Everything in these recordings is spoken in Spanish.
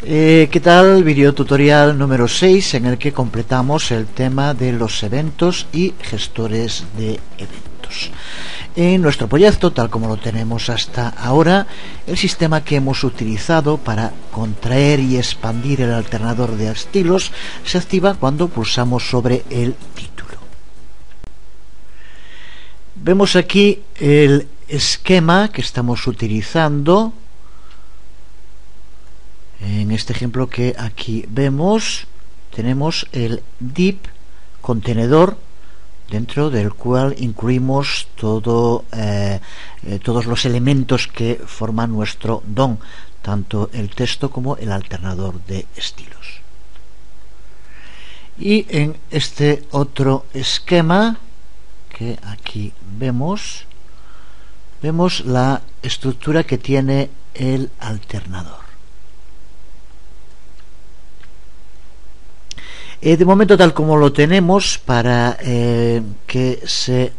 ¿Qué tal? Video tutorial número 6 en el que completamos el tema de los eventos y gestores de eventos. En nuestro proyecto, tal como lo tenemos hasta ahora, el sistema que hemos utilizado para contraer y expandir el alternador de estilos se activa cuando pulsamos sobre el título. Vemos aquí el esquema que estamos utilizando. En este ejemplo que aquí vemos, tenemos el div contenedor, dentro del cual incluimos todos los elementos que forman nuestro DOM, tanto el texto como el alternador de estilos. Y en este otro esquema que aquí vemos la estructura que tiene el alternador. De momento, tal como lo tenemos, para que se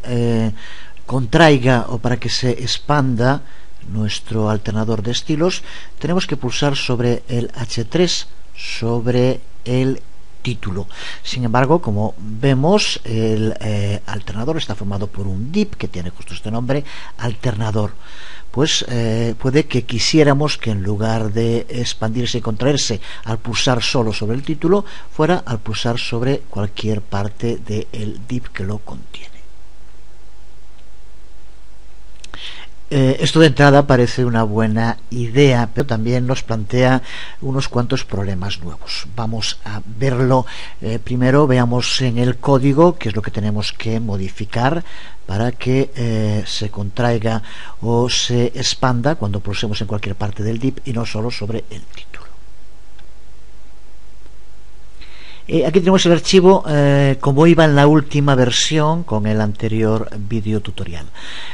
contraiga o para que se expanda nuestro alternador de estilos, tenemos que pulsar sobre el H3, sobre el título. Sin embargo, como vemos, el alternador está formado por un div que tiene justo este nombre, alternador. Pues puede que quisiéramos que en lugar de expandirse y contraerse al pulsar solo sobre el título, fuera al pulsar sobre cualquier parte del div que lo contiene. Esto de entrada parece una buena idea, pero también nos plantea unos cuantos problemas nuevos. Vamos a verlo. Primero veamos en el código qué es lo que tenemos que modificar para que se contraiga o se expanda cuando pulsemos en cualquier parte del div y no solo sobre el título. Aquí tenemos el archivo como iba en la última versión con el anterior vídeo tutorial.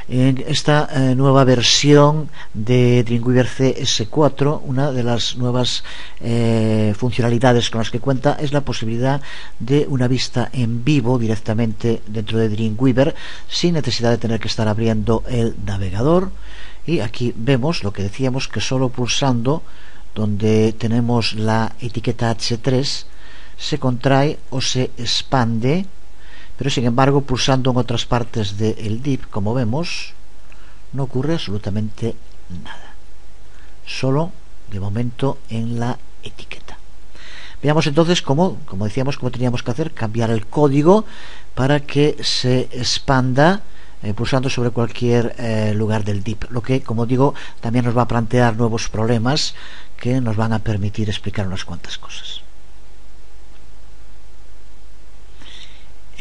En esta nueva versión de Dreamweaver CS4, una de las nuevas funcionalidades con las que cuenta es la posibilidad de una vista en vivo directamente dentro de Dreamweaver sin necesidad de tener que estar abriendo el navegador. Y aquí vemos lo que decíamos, que solo pulsando donde tenemos la etiqueta H3 se contrae o se expande, pero sin embargo pulsando en otras partes del div, como vemos, no ocurre absolutamente nada, solo de momento en la etiqueta. Veamos entonces cómo decíamos, cómo teníamos que hacer: cambiar el código para que se expanda pulsando sobre cualquier lugar del div, lo que, como digo, también nos va a plantear nuevos problemas que nos van a permitir explicar unas cuantas cosas.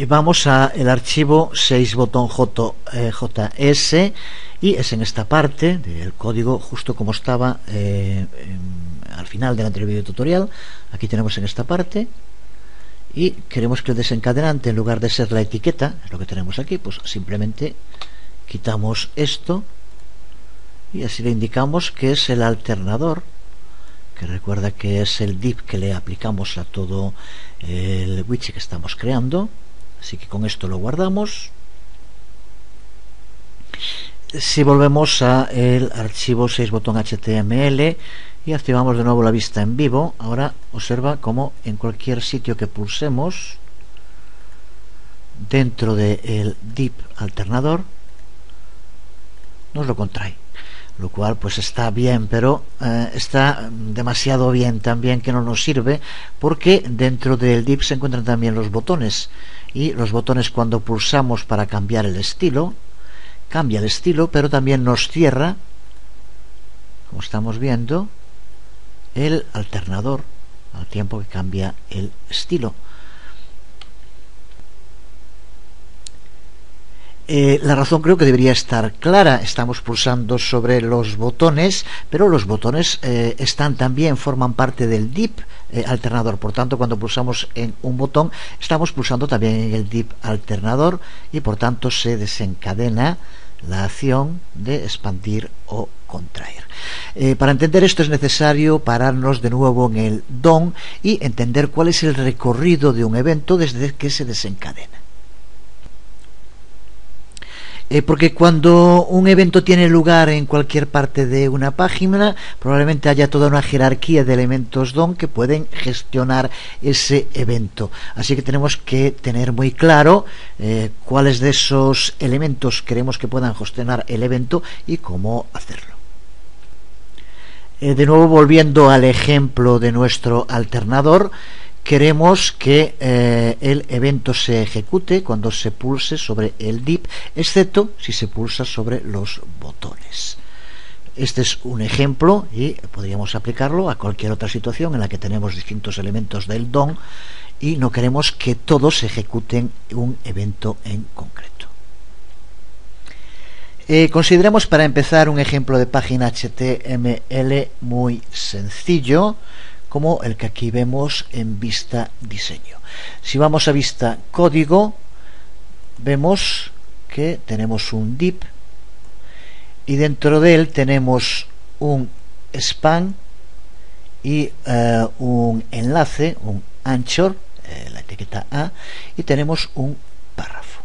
Vamos a el archivo 6botón.js y es en esta parte del código, justo como estaba al final del anterior video tutorial. Aquí tenemos en esta parte, y queremos que el desencadenante, en lugar de ser la etiqueta, es lo que tenemos aquí, pues simplemente quitamos esto y así le indicamos que es el alternador, que recuerda que es el div que le aplicamos a todo el widget que estamos creando. Así que con esto lo guardamos. Si volvemos a el archivo 6botón.html y activamos de nuevo la vista en vivo, ahora observa cómo en cualquier sitio que pulsemos dentro del div alternador nos lo contrae, lo cual pues está bien, pero está demasiado bien también, que no nos sirve, porque dentro del div se encuentran también los botones, y los botones, cuando pulsamos para cambiar el estilo, cambia el estilo, pero también nos cierra, como estamos viendo, el alternador al tiempo que cambia el estilo. La razón creo que debería estar clara. Estamos pulsando sobre los botones, pero los botones forman parte del div alternador. Por tanto, cuando pulsamos en un botón, estamos pulsando también en el div alternador, y por tanto se desencadena la acción de expandir o contraer. Para entender esto es necesario pararnos de nuevo en el DOM y entender cuál es el recorrido de un evento desde que se desencadena. Porque cuando un evento tiene lugar en cualquier parte de una página, probablemente haya toda una jerarquía de elementos DOM que pueden gestionar ese evento. Así que tenemos que tener muy claro cuáles de esos elementos queremos que puedan gestionar el evento y cómo hacerlo. De nuevo, volviendo al ejemplo de nuestro alternador, queremos que el evento se ejecute cuando se pulse sobre el div, excepto si se pulsa sobre los botones. Este es un ejemplo y podríamos aplicarlo a cualquier otra situación en la que tenemos distintos elementos del DOM y no queremos que todos ejecuten un evento en concreto. Consideremos para empezar un ejemplo de página HTML muy sencillo, como el que aquí vemos en vista diseño. Si vamos a vista código, vemos que tenemos un div y dentro de él tenemos un span y un enlace, un anchor, la etiqueta A, y tenemos un párrafo.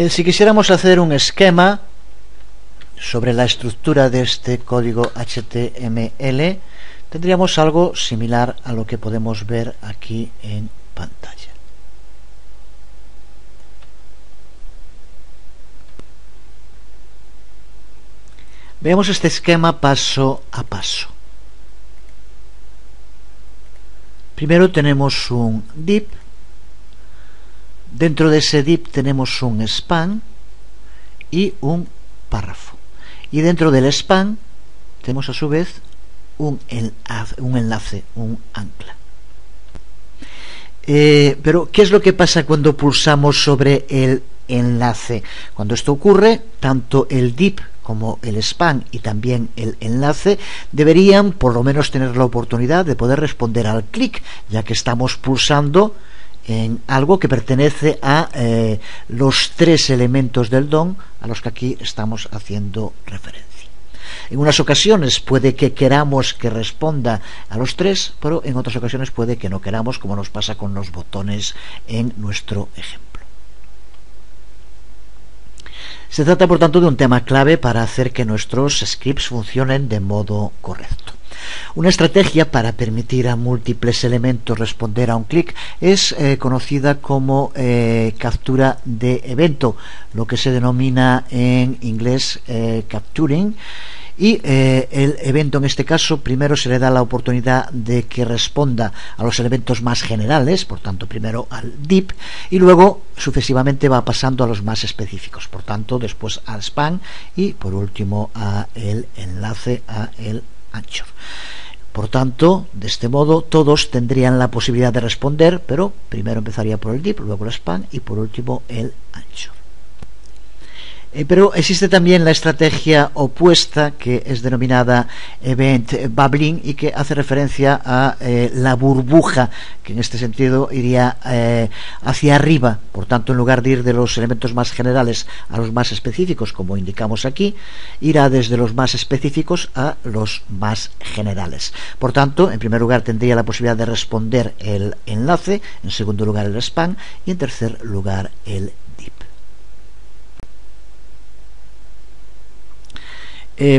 Si quisiéramos hacer un esquema sobre la estructura de este código HTML, tendríamos algo similar a lo que podemos ver aquí en pantalla. Veamos este esquema paso a paso. Primero tenemos un div. Dentro de ese div tenemos un span y un párrafo. Y dentro del span tenemos a su vez un enlace, un ancla. Pero ¿qué es lo que pasa cuando pulsamos sobre el enlace? Cuando esto ocurre, tanto el div como el span y también el enlace deberían por lo menos tener la oportunidad de poder responder al clic, ya que estamos pulsando en algo que pertenece a los tres elementos del DOM a los que aquí estamos haciendo referencia. En unas ocasiones puede que queramos que responda a los tres, pero en otras ocasiones puede que no queramos, como nos pasa con los botones en nuestro ejemplo. Se trata, por tanto, de un tema clave para hacer que nuestros scripts funcionen de modo correcto. Una estrategia para permitir a múltiples elementos responder a un clic es conocida como captura de evento, lo que se denomina en inglés capturing. Y el evento en este caso primero se le da la oportunidad de que responda a los elementos más generales, por tanto primero al div, y luego sucesivamente va pasando a los más específicos, por tanto después al span y por último a el enlace, a el anchor. Por tanto, de este modo todos tendrían la posibilidad de responder, pero primero empezaría por el div, luego el span y por último el anchor. Pero existe también la estrategia opuesta, que es denominada Event Bubbling y que hace referencia a la burbuja, que en este sentido iría hacia arriba. Por tanto, en lugar de ir de los elementos más generales a los más específicos, como indicamos aquí, irá desde los más específicos a los más generales. Por tanto, en primer lugar tendría la posibilidad de responder el enlace, en segundo lugar el span y en tercer lugar el div.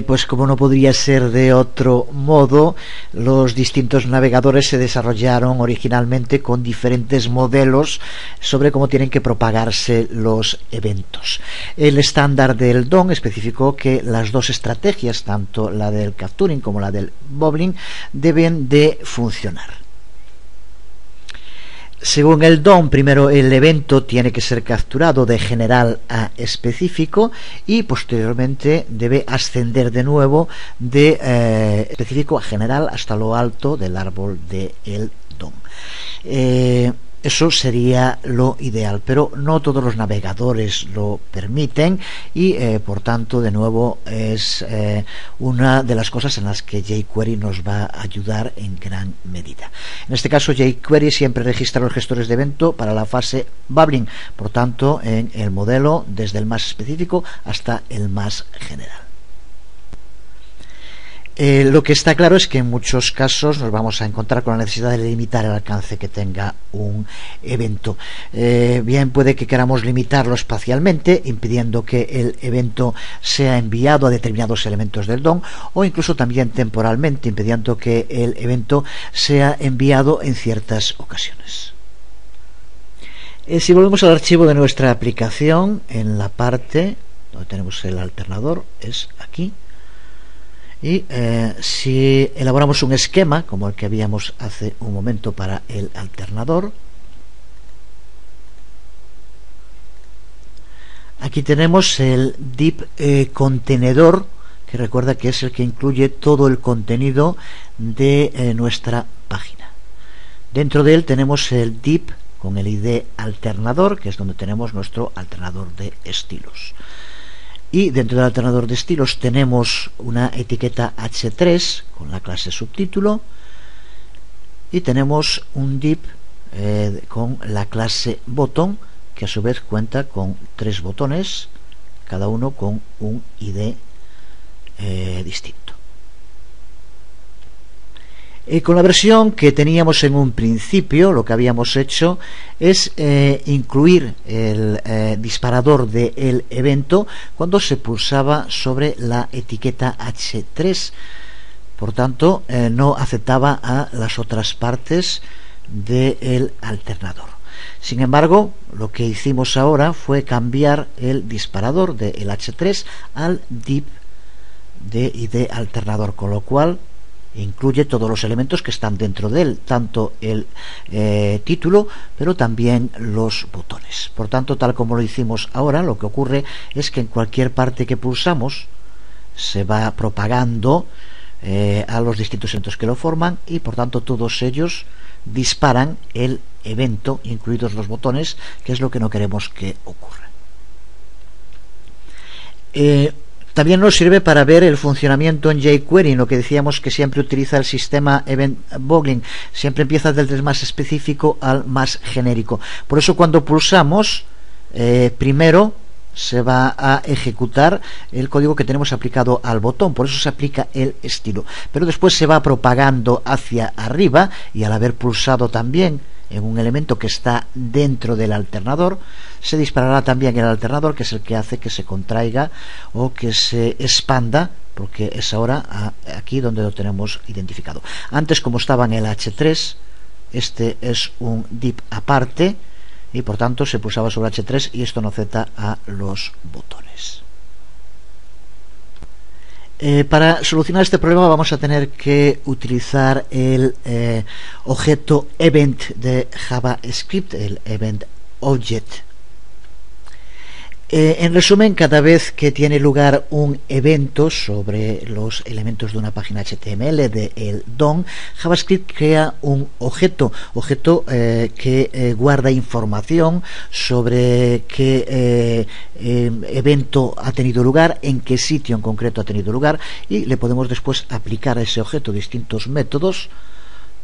Pues como no podría ser de otro modo, los distintos navegadores se desarrollaron originalmente con diferentes modelos sobre cómo tienen que propagarse los eventos. El estándar del DOM especificó que las dos estrategias, tanto la del capturing como la del bubbling, deben de funcionar. Según el DOM, primero el evento tiene que ser capturado de general a específico y posteriormente debe ascender de nuevo de específico a general hasta lo alto del árbol del DOM. Eso sería lo ideal, pero no todos los navegadores lo permiten y por tanto de nuevo es una de las cosas en las que jQuery nos va a ayudar en gran medida. En este caso jQuery siempre registra los gestores de evento para la fase bubbling, por tanto en el modelo desde el más específico hasta el más general. Lo que está claro es que en muchos casos nos vamos a encontrar con la necesidad de limitar el alcance que tenga un evento. Bien puede que queramos limitarlo espacialmente, impidiendo que el evento sea enviado a determinados elementos del DOM, o incluso también temporalmente, impidiendo que el evento sea enviado en ciertas ocasiones. Si volvemos al archivo de nuestra aplicación, en la parte donde tenemos el alternador, es aquí. Y si elaboramos un esquema como el que habíamos hace un momento para el alternador, aquí tenemos el div contenedor, que recuerda que es el que incluye todo el contenido de nuestra página. Dentro de él tenemos el div con el ID alternador, que es donde tenemos nuestro alternador de estilos. Y dentro del alternador de estilos tenemos una etiqueta h3 con la clase subtítulo, y tenemos un div con la clase botón, que a su vez cuenta con 3 botones, cada uno con un ID distinto. Con la versión que teníamos en un principio, lo que habíamos hecho es incluir el disparador del evento cuando se pulsaba sobre la etiqueta H3. Por tanto, no aceptaba a las otras partes del alternador. Sin embargo, lo que hicimos ahora fue cambiar el disparador del H3 al div de ID alternador, con lo cual incluye todos los elementos que están dentro de él, tanto el título, pero también los botones. Por tanto, tal como lo hicimos ahora, lo que ocurre es que en cualquier parte que pulsamos se va propagando a los distintos elementos que lo forman, y por tanto todos ellos disparan el evento, incluidos los botones, que es lo que no queremos que ocurra. También nos sirve para ver el funcionamiento en jQuery, lo que decíamos que siempre utiliza el sistema Event Boggling, siempre empieza desde el más específico al más genérico. Por eso cuando pulsamos, primero se va a ejecutar el código que tenemos aplicado al botón, por eso se aplica el estilo, pero después se va propagando hacia arriba, y al haber pulsado también en un elemento que está dentro del alternador, se disparará también el alternador, que es el que hace que se contraiga o que se expanda, porque es ahora aquí donde lo tenemos identificado. Antes, como estaba en el H3, este es un div aparte, y por tanto se pulsaba sobre H3 y esto no acepta a los botones. Para solucionar este problema vamos a tener que utilizar el objeto event de JavaScript, el event object. En resumen, cada vez que tiene lugar un evento sobre los elementos de una página HTML del DOM, JavaScript crea un objeto que guarda información sobre qué evento ha tenido lugar, en qué sitio en concreto ha tenido lugar, y le podemos después aplicar a ese objeto distintos métodos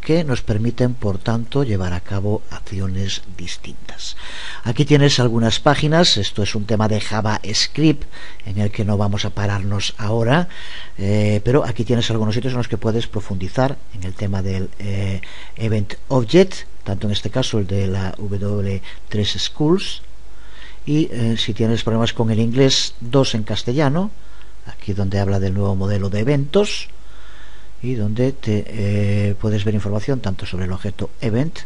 que nos permiten, por tanto, llevar a cabo acciones distintas. Aquí tienes algunas páginas. Esto es un tema de JavaScript en el que no vamos a pararnos ahora, pero aquí tienes algunos sitios en los que puedes profundizar en el tema del Event Object, tanto en este caso el de la W3 Schools, y si tienes problemas con el inglés, 2 en castellano, aquí donde habla del nuevo modelo de eventos, y donde te puedes ver información tanto sobre el objeto event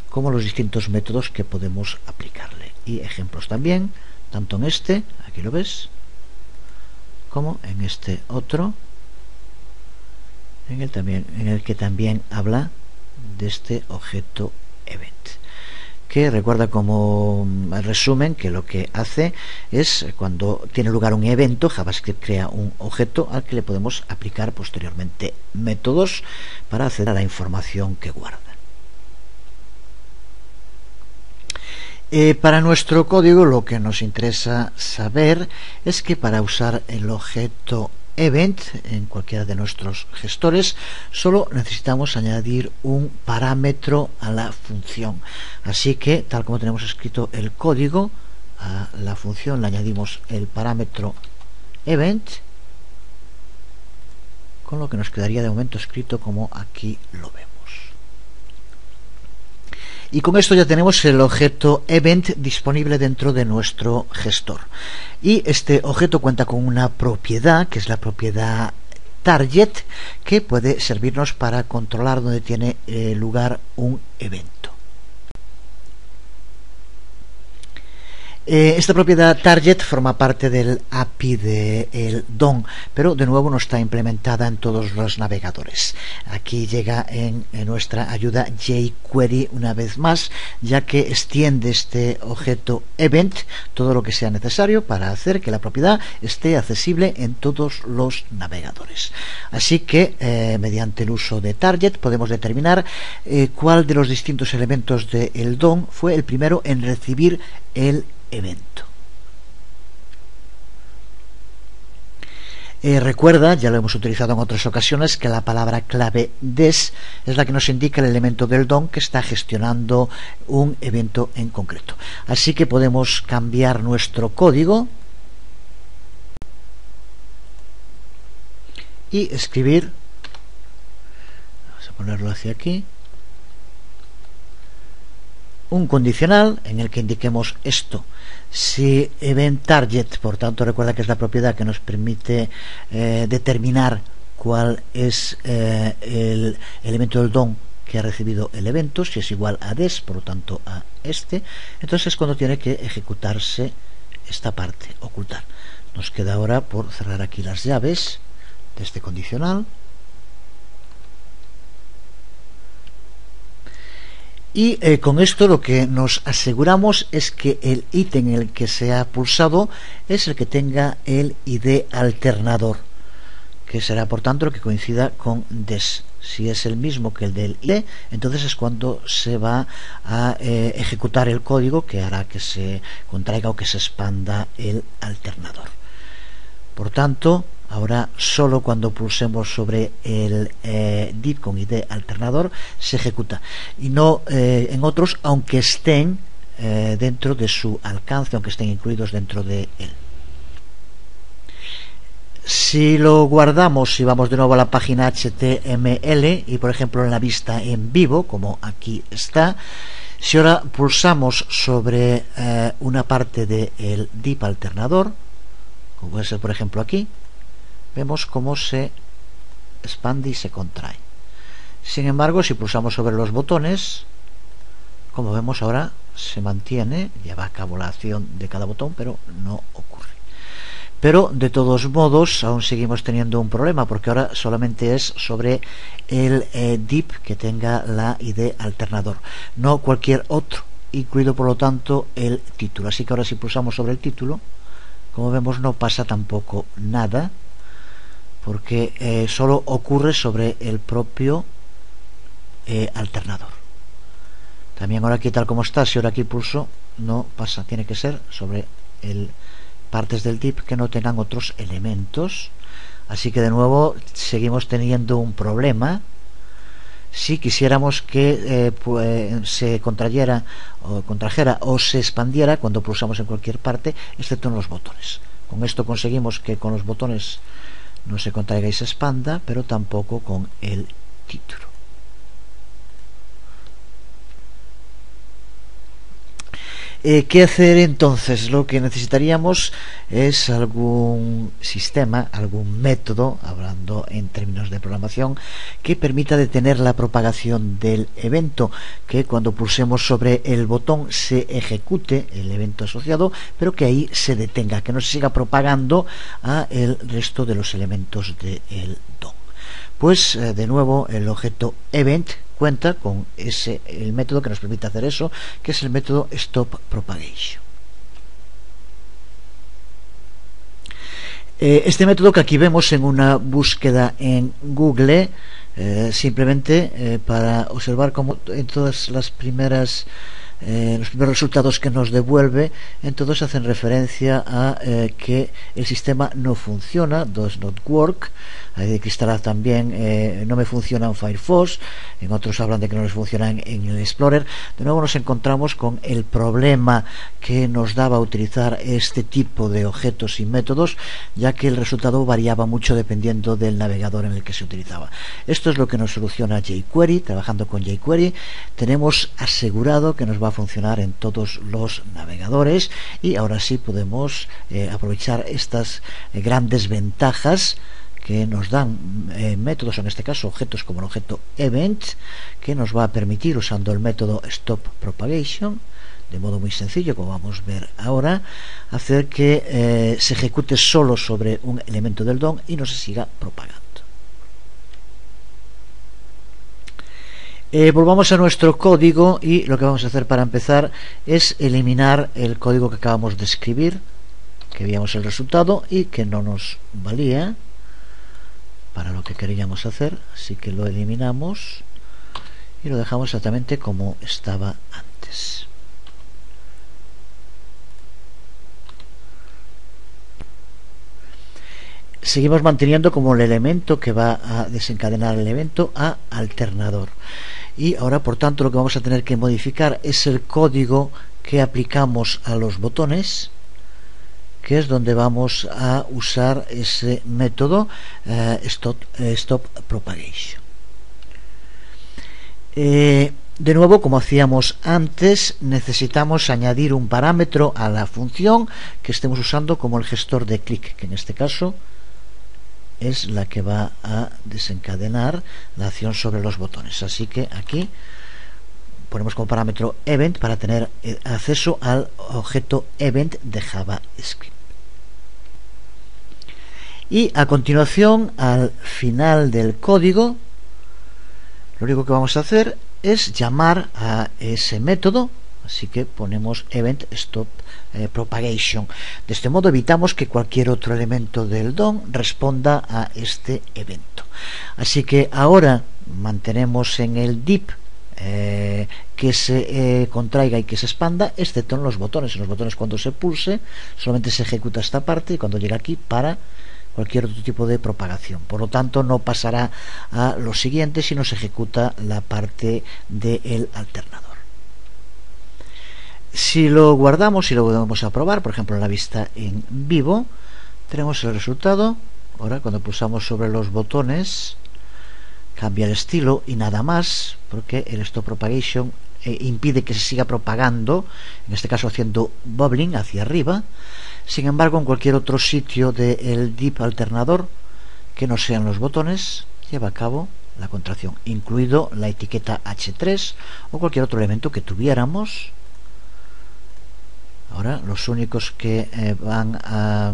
como los distintos métodos que podemos aplicarle, y ejemplos también, tanto en este, aquí lo ves, como en este otro, en el que también habla de este objeto event, que recuerda como resumen que lo que hace es, cuando tiene lugar un evento, JavaScript crea un objeto al que le podemos aplicar posteriormente métodos para acceder a la información que guarda. Para nuestro código, lo que nos interesa saber es que para usar el objeto event en cualquiera de nuestros gestores solo necesitamos añadir un parámetro a la función, así que tal como tenemos escrito el código, a la función le añadimos el parámetro event con lo que nos quedaría de momento escrito como aquí lo vemos. Y con esto ya tenemos el objeto event disponible dentro de nuestro gestor. Y este objeto cuenta con una propiedad, que es la propiedad target, que puede servirnos para controlar dónde tiene lugar un evento. Esta propiedad target forma parte del API del DOM, pero de nuevo no está implementada en todos los navegadores. Aquí llega en nuestra ayuda jQuery una vez más, ya que extiende este objeto event todo lo que sea necesario para hacer que la propiedad esté accesible en todos los navegadores. Así que mediante el uso de target podemos determinar cuál de los distintos elementos del DOM fue el primero en recibir el evento. Recuerda, ya lo hemos utilizado en otras ocasiones, que la palabra clave des es la que nos indica el elemento del DOM que está gestionando un evento en concreto. Así que podemos cambiar nuestro código y escribir, vamos a ponerlo hacia aquí, un condicional en el que indiquemos esto. Si event target, por tanto recuerda que es la propiedad que nos permite determinar cuál es el elemento del DOM que ha recibido el evento, si es igual a des, por lo tanto a este, entonces es cuando tiene que ejecutarse esta parte, ocultar. Nos queda ahora por cerrar aquí las llaves de este condicional. Y con esto lo que nos aseguramos es que el ítem en el que se ha pulsado es el que tenga el ID alternador, que será por tanto el que coincida con des. Si es el mismo que el del ID, entonces es cuando se va a ejecutar el código que hará que se contraiga o que se expanda el alternador. Por tanto, ahora solo cuando pulsemos sobre el div con ID alternador se ejecuta, y no en otros, aunque estén dentro de su alcance, aunque estén incluidos dentro de él. Si lo guardamos y vamos de nuevo a la página HTML y por ejemplo en la vista en vivo, como aquí está, si ahora pulsamos sobre una parte del div alternador, como puede ser por ejemplo aquí, vemos cómo se expande y se contrae. Sin embargo, si pulsamos sobre los botones, como vemos ahora se mantiene, lleva a cabo la acción de cada botón, pero no ocurre. Pero de todos modos aún seguimos teniendo un problema, porque ahora solamente es sobre el div que tenga la ID alternador, no cualquier otro, incluido por lo tanto el título. Así que ahora si pulsamos sobre el título, como vemos no pasa tampoco nada, porque solo ocurre sobre el propio alternador. También ahora aquí tal como está, si ahora aquí pulso, no pasa, tiene que ser sobre el partes del div que no tengan otros elementos. Así que de nuevo seguimos teniendo un problema. Si quisiéramos que se contrajera o se expandiera cuando pulsamos en cualquier parte, excepto en los botones. Con esto conseguimos que con los botones no se contraiga y se expanda, pero tampoco con el título. ¿Qué hacer entonces? Lo que necesitaríamos es algún sistema, algún método, hablando en términos de programación, que permita detener la propagación del evento, que cuando pulsemos sobre el botón se ejecute el evento asociado, pero que ahí se detenga, que no se siga propagando a el resto de los elementos del DOM. Pues de nuevo el objeto event cuenta con el método que nos permite hacer eso, que es el método stop propagation. Este método que aquí vemos en una búsqueda en Google, simplemente para observar cómo en todas las primeras los primeros resultados que nos devuelve, entonces hacen referencia a que el sistema no funciona, does not work. Hay que instalar también no me funciona en Firefox, en otros hablan de que no les funciona en el Explorer. De nuevo nos encontramos con el problema que nos daba utilizar este tipo de objetos y métodos, ya que el resultado variaba mucho dependiendo del navegador en el que se utilizaba. Esto es lo que nos soluciona jQuery. Trabajando con jQuery tenemos asegurado que nos va a funcionar en todos los navegadores, y ahora sí podemos aprovechar estas grandes ventajas que nos dan métodos, en este caso objetos como el objeto event, que nos va a permitir, usando el método stop propagation, de modo muy sencillo, como vamos a ver ahora, hacer que se ejecute solo sobre un elemento del DOM y no se siga propagando. Volvamos a nuestro código, y lo que vamos a hacer para empezar es eliminar el código que acabamos de escribir, que veíamos el resultado y que no nos valía para lo que queríamos hacer, así que lo eliminamos y lo dejamos exactamente como estaba antes. Seguimos manteniendo como el elemento que va a desencadenar el evento a alternador, y ahora por tanto lo que vamos a tener que modificar es el código que aplicamos a los botones, que es donde vamos a usar ese método stop propagation. De nuevo, como hacíamos antes, necesitamos añadir un parámetro a la función que estemos usando, como el gestor de clic, que en este caso es la que va a desencadenar la acción sobre los botones. Así que aquí ponemos como parámetro event para tener acceso al objeto event de JavaScript. Y a continuación, al final del código, lo único que vamos a hacer es llamar a ese método, así que ponemos event stop propagation. De este modo evitamos que cualquier otro elemento del DOM responda a este evento. Así que ahora mantenemos en el div que se contraiga y que se expanda, excepto en los botones. En los botones, cuando se pulse, solamente se ejecuta esta parte, y cuando llega aquí para cualquier otro tipo de propagación. Por lo tanto, no pasará a lo siguiente si no se ejecuta la parte del alternador. Si lo guardamos y lo volvemos a probar, por ejemplo en la vista en vivo, tenemos el resultado. Ahora, cuando pulsamos sobre los botones, cambia el estilo y nada más, porque el stop propagation impide que se siga propagando, en este caso haciendo bubbling hacia arriba. Sin embargo, en cualquier otro sitio del div alternador que no sean los botones, lleva a cabo la contracción, incluido la etiqueta h3 o cualquier otro elemento que tuviéramos. Ahora, los únicos que van a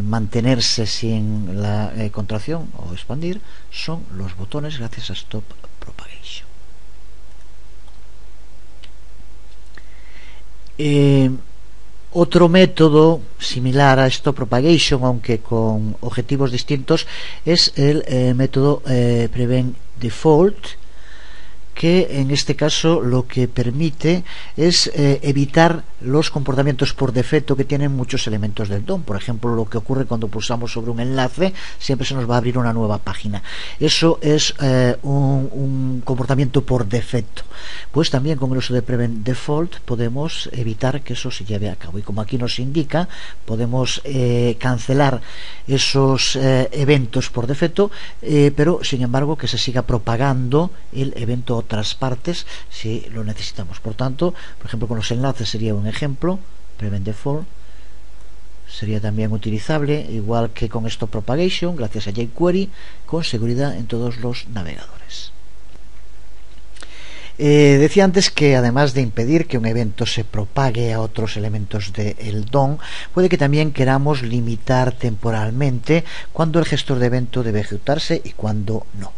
mantenerse sin la contracción o expandir son los botones, gracias a stop propagation. Otro método similar a stop propagation, aunque con objetivos distintos, es el método prevent default, que en este caso lo que permite es evitar los comportamientos por defecto que tienen muchos elementos del DOM. Por ejemplo, lo que ocurre cuando pulsamos sobre un enlace, siempre se nos va a abrir una nueva página. Eso es un comportamiento por defecto. Pues también con el uso de prevent default podemos evitar que eso se lleve a cabo, y como aquí nos indica, podemos cancelar esos eventos por defecto, pero sin embargo que se siga propagando el evento a otras partes si lo necesitamos. Por tanto, por ejemplo, con los enlaces sería un ejemplo. Prevent default sería también utilizable, igual que con stop propagation, gracias a jQuery, con seguridad en todos los navegadores. Decía antes que además de impedir que un evento se propague a otros elementos del DOM, puede que también queramos limitar temporalmente cuando el gestor de evento debe ejecutarse y cuando no.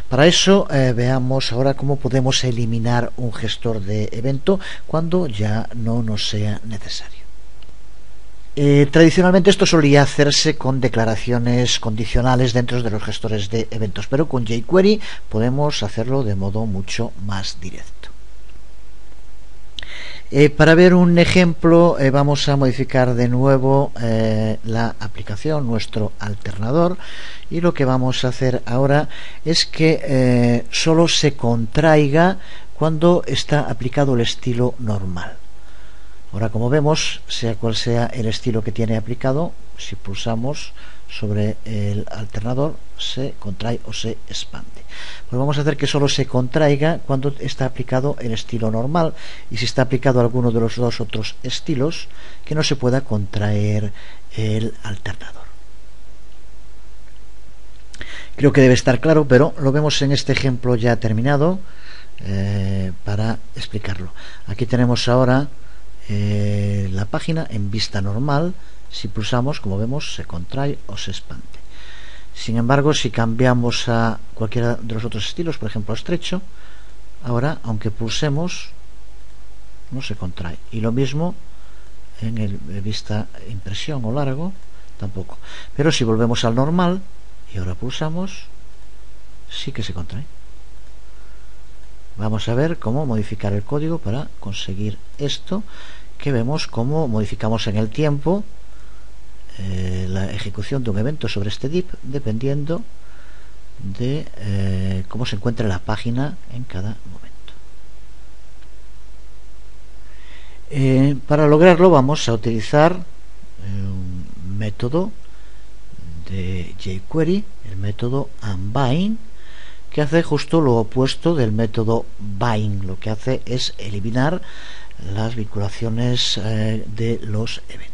Para eso veamos ahora cómo podemos eliminar un gestor de evento cuando ya no nos sea necesario. Tradicionalmente esto solía hacerse con declaraciones condicionales dentro de los gestores de eventos, pero con jQuery podemos hacerlo de modo mucho más directo. Para ver un ejemplo vamos a modificar de nuevo la aplicación, nuestro alternador, y lo que vamos a hacer ahora es que solo se contraiga cuando está aplicado el estilo normal. Ahora, como vemos, sea cual sea el estilo que tiene aplicado, si pulsamos sobre el alternador se contrae o se expande. Pues vamos a hacer que solo se contraiga cuando está aplicado el estilo normal, y si está aplicado alguno de los dos otros estilos, que no se pueda contraer el alternador. Creo que debe estar claro, pero lo vemos en este ejemplo ya terminado para explicarlo. Aquí tenemos ahora la página en vista normal. Si pulsamos, como vemos, se contrae o se expande. Sin embargo, si cambiamos a cualquiera de los otros estilos, por ejemplo a estrecho, ahora, aunque pulsemos, no se contrae. Y lo mismo en el vista impresión o largo, tampoco. Pero si volvemos al normal y ahora pulsamos, sí que se contrae. Vamos a ver cómo modificar el código para conseguir esto, que vemos cómo modificamos en el tiempo la ejecución de un evento sobre este div dependiendo de cómo se encuentre la página en cada momento. Para lograrlo vamos a utilizar un método de jQuery, el método unbind, que hace justo lo opuesto del método bind. Lo que hace es eliminar las vinculaciones de los eventos.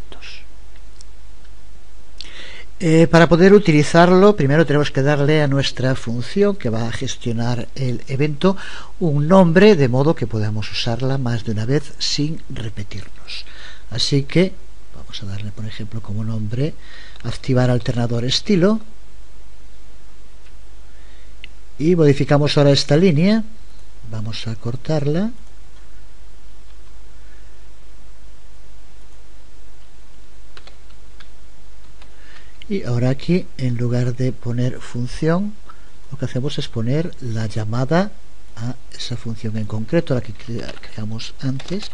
Para poder utilizarlo, primero tenemos que darle a nuestra función que va a gestionar el evento un nombre, de modo que podamos usarla más de una vez sin repetirnos. Así que vamos a darle, por ejemplo, como nombre activar alternador estilo, y modificamos ahora esta línea. Vamos a cortarla. Y ahora aquí, en lugar de poner función, lo que hacemos es poner la llamada a esa función en concreto, la que creamos antes.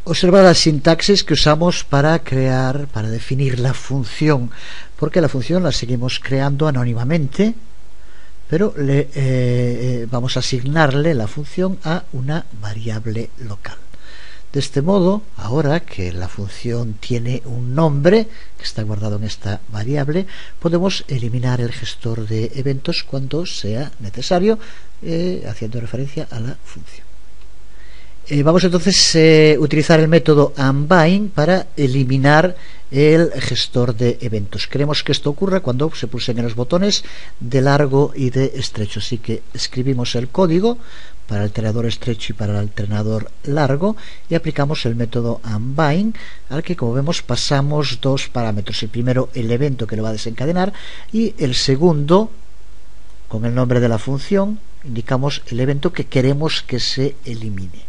Observa la sintaxis que usamos para definir la función, porque la función la seguimos creando anónimamente, pero vamos a asignarle la función a una variable local. De este modo, ahora que la función tiene un nombre que está guardado en esta variable, podemos eliminar el gestor de eventos cuando sea necesario, haciendo referencia a la función. Vamos entonces a utilizar el método unbind para eliminar el gestor de eventos. Queremos que esto ocurra cuando se pulsen los botones de largo y de estrecho. Así que escribimos el código para el alternador estrecho y para el alternador largo y aplicamos el método unbind, al que, como vemos, pasamos dos parámetros. El primero, el evento que lo va a desencadenar, y el segundo, con el nombre de la función, indicamos el evento que queremos que se elimine.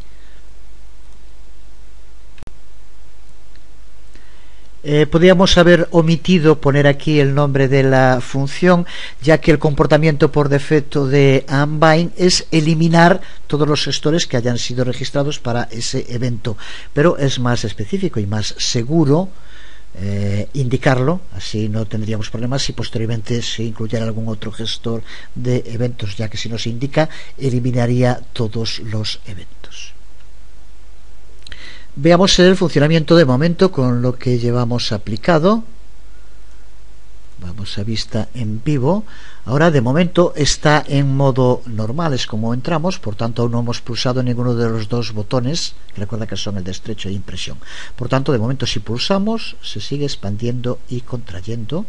Podríamos haber omitido poner aquí el nombre de la función, ya que el comportamiento por defecto de unbind es eliminar todos los gestores que hayan sido registrados para ese evento, pero es más específico y más seguro indicarlo. Así no tendríamos problemas si posteriormente se incluyera algún otro gestor de eventos, ya que si no se indica eliminaría todos los eventos. Veamos el funcionamiento de momento con lo que llevamos aplicado. Vamos a vista en vivo. Ahora, de momento, está en modo normal, es como entramos, por tanto aún no hemos pulsado ninguno de los dos botones, que recuerda que son el de estrecho e impresión. Por tanto, de momento, si pulsamos, se sigue expandiendo y contrayendo,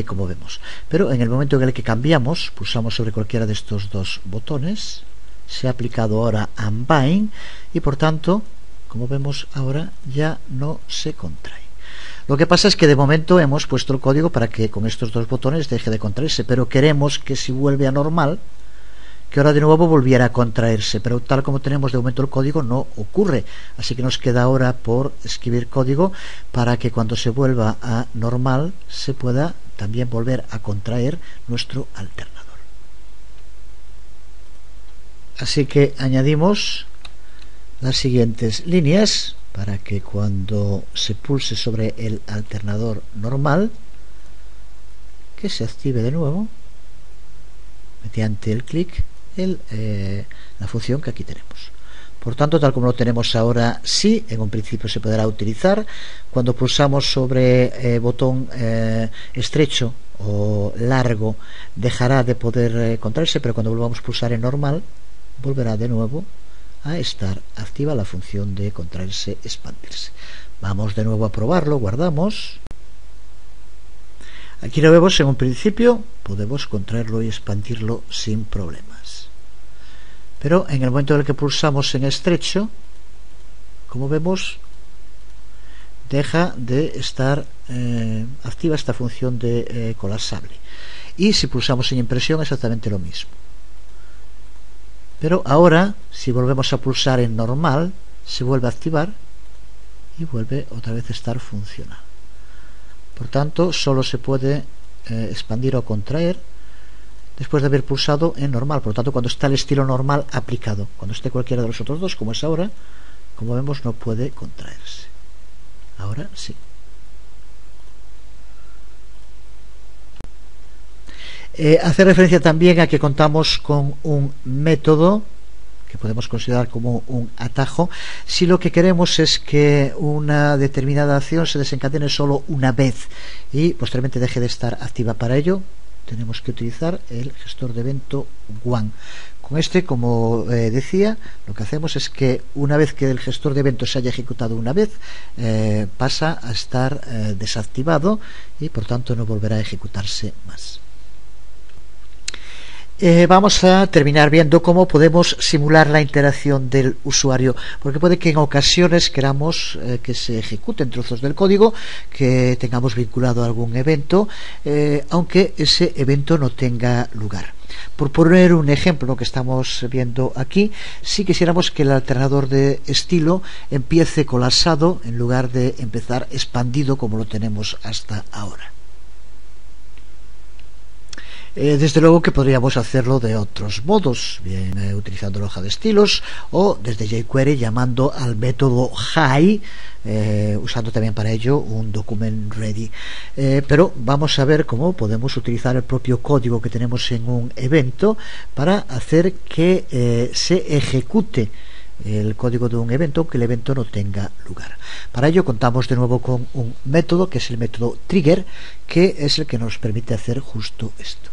como vemos. Pero en el momento en el que cambiamos, pulsamos sobre cualquiera de estos dos botones, se ha aplicado ahora unbind y, por tanto, como vemos ahora, ya no se contrae. Lo que pasa es que de momento hemos puesto el código para que con estos dos botones deje de contraerse, pero queremos que si vuelve a normal, que ahora de nuevo volviera a contraerse, pero tal como tenemos de momento el código no ocurre, así que nos queda ahora por escribir código para que cuando se vuelva a normal se pueda también volver a contraer nuestro alternador. Así que añadimos las siguientes líneas para que cuando se pulse sobre el alternador normal, que se active de nuevo mediante el clic la función que aquí tenemos. Por tanto, tal como lo tenemos ahora, sí, en un principio se podrá utilizar. Cuando pulsamos sobre botón estrecho o largo, dejará de poder contraerse, pero cuando volvamos a pulsar en normal, volverá de nuevo a estar activa la función de contraerse, expandirse. Vamos de nuevo a probarlo, guardamos. Aquí lo vemos, en un principio podemos contraerlo y expandirlo sin problemas. Pero en el momento en el que pulsamos en estrecho, como vemos, deja de estar activa esta función de colapsable. Y si pulsamos en impresión, exactamente lo mismo. Pero ahora, si volvemos a pulsar en normal, se vuelve a activar y vuelve otra vez a estar funcional. Por tanto, solo se puede expandir o contraer después de haber pulsado en normal. Por lo tanto, cuando está el estilo normal aplicado, cuando esté cualquiera de los otros dos, como es ahora, como vemos, no puede contraerse. Ahora sí. Hace referencia también a que contamos con un método que podemos considerar como un atajo si lo que queremos es que una determinada acción se desencadene solo una vez y posteriormente deje de estar activa. Para ello tenemos que utilizar el gestor de evento one. Con este, como decía, lo que hacemos es que una vez que el gestor de eventos se haya ejecutado una vez, pasa a estar desactivado y por tanto no volverá a ejecutarse más. Vamos a terminar viendo cómo podemos simular la interacción del usuario, porque puede que en ocasiones queramos que se ejecuten trozos del código que tengamos vinculado a algún evento, aunque ese evento no tenga lugar. Por poner un ejemplo que estamos viendo aquí, si quisiéramos que el alternador de estilo empiece colapsado en lugar de empezar expandido como lo tenemos hasta ahora. Desde luego que podríamos hacerlo de otros modos, bien utilizando la hoja de estilos o desde jQuery llamando al método high, usando también para ello un document ready. Pero vamos a ver cómo podemos utilizar el propio código que tenemos en un evento para hacer que se ejecute el código de un evento aunque el evento no tenga lugar. Para ello contamos de nuevo con un método que es el método trigger, que es el que nos permite hacer justo esto.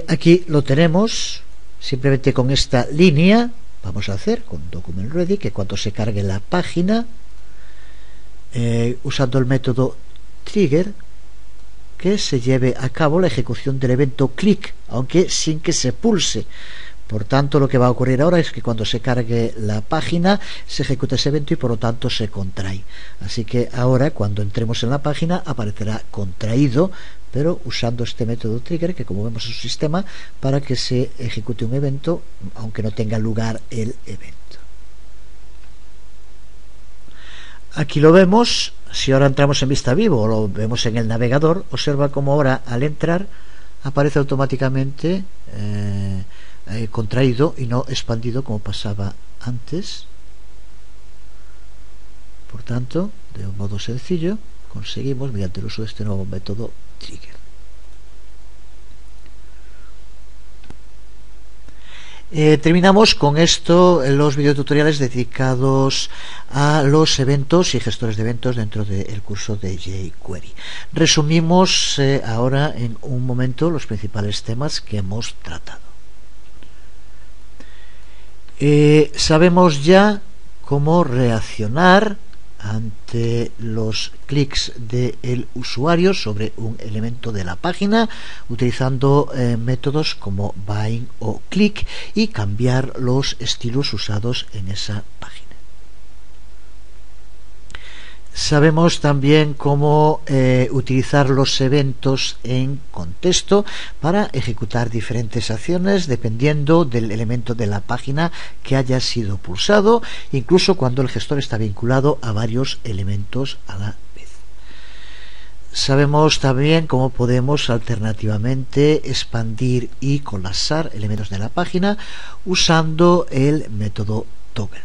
Aquí lo tenemos, simplemente con esta línea vamos a hacer con document ready que cuando se cargue la página, usando el método trigger, que se lleve a cabo la ejecución del evento click, aunque sin que se pulse. Por tanto, lo que va a ocurrir ahora es que cuando se cargue la página se ejecuta ese evento y por lo tanto se contrae. Así que ahora cuando entremos en la página aparecerá contraído, pero usando este método trigger que, como vemos, es un sistema para que se ejecute un evento aunque no tenga lugar el evento. Aquí lo vemos. Si ahora entramos en vista vivo o lo vemos en el navegador, observa como ahora al entrar aparece automáticamente contraído y no expandido como pasaba antes. Por tanto, de un modo sencillo conseguimos, mediante el uso de este nuevo método trigger. Terminamos con esto los videotutoriales dedicados a los eventos y gestores de eventos dentro del curso de jQuery. Resumimos ahora en un momento los principales temas que hemos tratado. Sabemos ya cómo reaccionar ante los clics del usuario sobre un elemento de la página utilizando métodos como bind o click y cambiar los estilos usados en esa página. Sabemos también cómo utilizar los eventos en contexto para ejecutar diferentes acciones dependiendo del elemento de la página que haya sido pulsado, incluso cuando el gestor está vinculado a varios elementos a la vez. Sabemos también cómo podemos alternativamente expandir y colapsar elementos de la página usando el método toggle.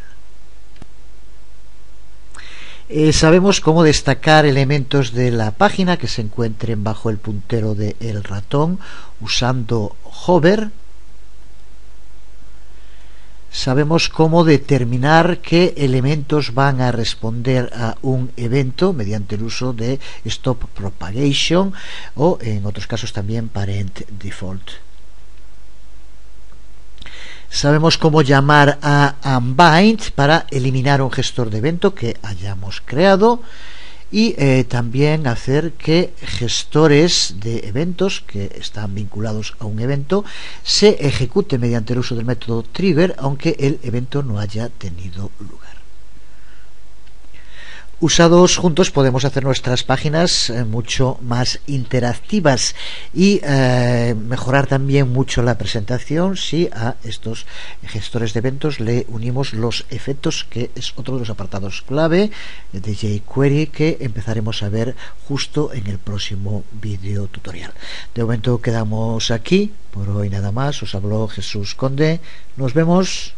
Sabemos cómo destacar elementos de la página que se encuentren bajo el puntero del ratón usando hover. Sabemos cómo determinar qué elementos van a responder a un evento mediante el uso de Stop Propagation o en otros casos también Parent Default. Sabemos cómo llamar a Unbind para eliminar un gestor de evento que hayamos creado y también hacer que gestores de eventos que están vinculados a un evento se ejecuten mediante el uso del método trigger aunque el evento no haya tenido lugar. Usados juntos podemos hacer nuestras páginas mucho más interactivas y mejorar también mucho la presentación si a estos gestores de eventos le unimos los efectos, que es otro de los apartados clave de jQuery que empezaremos a ver justo en el próximo vídeo tutorial. De momento quedamos aquí, por hoy nada más. Os habló Jesús Conde, nos vemos.